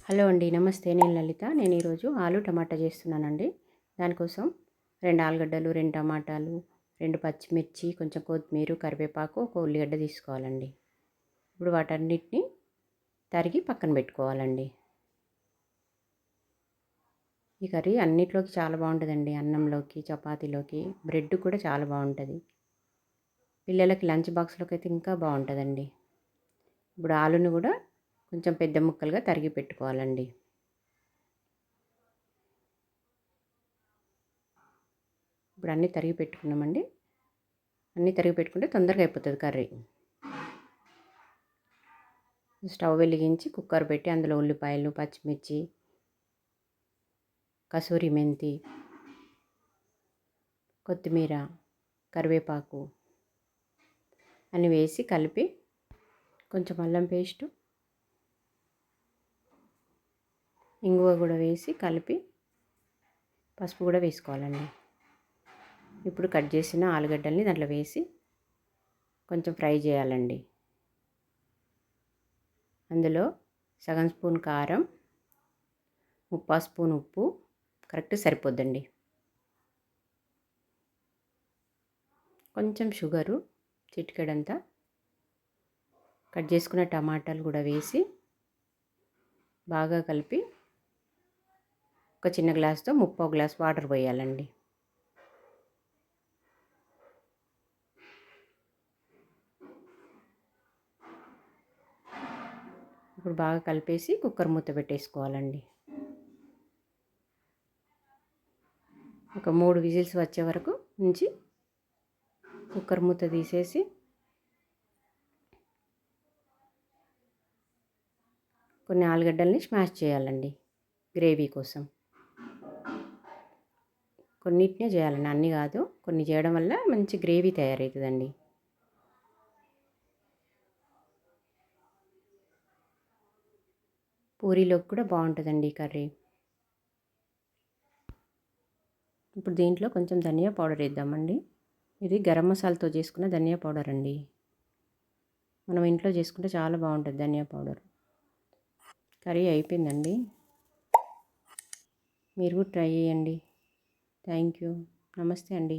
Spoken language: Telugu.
హలో అండి, నమస్తే. నేను లలిత. నేను ఈరోజు ఆలు టమాటా చేస్తున్నానండి. దానికోసం 2 ఆలుగడ్డలు, 2 టమాటాలు, 2 పచ్చిమిర్చి, కొంచెం కొత్తిమీర, కరివేపాకు, ఒక ఉల్లిగడ్డ తీసుకోవాలండి. ఇప్పుడు వాటన్నిటిని తరిగి పక్కన పెట్టుకోవాలండి. ఈ కర్రీ అన్నిట్లోకి చాలా బాగుంటుందండి. అన్నంలోకి, చపాతీలోకి, బ్రెడ్ కూడా చాలా బాగుంటుంది. పిల్లలకి లంచ్ బాక్స్లోకి అయితే ఇంకా బాగుంటుందండి. ఇప్పుడు ఆలును కూడా కొంచెం పెద్ద ముక్కలుగా తరిగి పెట్టుకోవాలండి. ఇప్పుడు అన్నీ తరిగి పెట్టుకున్నామండి. అన్నీ తరిగి పెట్టుకుంటే తొందరగా అయిపోతుంది కర్రీ. స్టవ్ వెలిగించి కుక్కర్ పెట్టి అందులో ఉల్లిపాయలు, పచ్చిమిర్చి, కసూరి మెంతి, కొత్తిమీర, కరివేపాకు అన్నీ వేసి కలిపి కొంచెం అల్లం పేస్టు, ఇంగువ కూడా వేసి కలిపి పసుపు కూడా వేసుకోవాలండి. ఇప్పుడు కట్ చేసిన ఆలుగడ్డల్ని దాంట్లో వేసి కొంచెం ఫ్రై చేయాలండి. అందులో సగం స్పూన్ కారం, 3/4 స్పూన్ ఉప్పు కరెక్ట్ సరిపోద్దండి. కొంచెం షుగరు, చిటికెడంతా, కట్ చేసుకున్న టమాటాలు కూడా వేసి బాగా కలిపి ఒక చిన్న గ్లాస్తో 3/4 గ్లాస్ వాటర్ పోయాలండి. ఇప్పుడు బాగా కలిపేసి కుక్కర్ మూత పెట్టేసుకోవాలండి. ఒక 3 విజిల్స్ వచ్చే వరకు ఉంచి కుక్కర్ మూత తీసేసి కొన్ని ఆలుగడ్డల్ని స్మాష్ చేయాలండి గ్రేవీ కోసం. కొన్నిటినే చేయాలండి, అన్నీ కాదు. కొన్ని చేయడం వల్ల మంచి గ్రేవీ తయారవుతుందండి. పూరీలోకి కూడా బాగుంటుందండి ఈ కర్రీ. ఇప్పుడు దీంట్లో కొంచెం ధనియా పౌడర్ వేద్దామండి. ఇది గరం మసాలాతో చేసుకున్న ధనియా పౌడర్ అండి. మనం ఇంట్లో చేసుకుంటే చాలా బాగుంటుంది ధనియా పౌడర్. కర్రీ అయిపోయిందండి. మీరు కూడా ట్రై చేయండి. Thank you. నమస్తే అండి.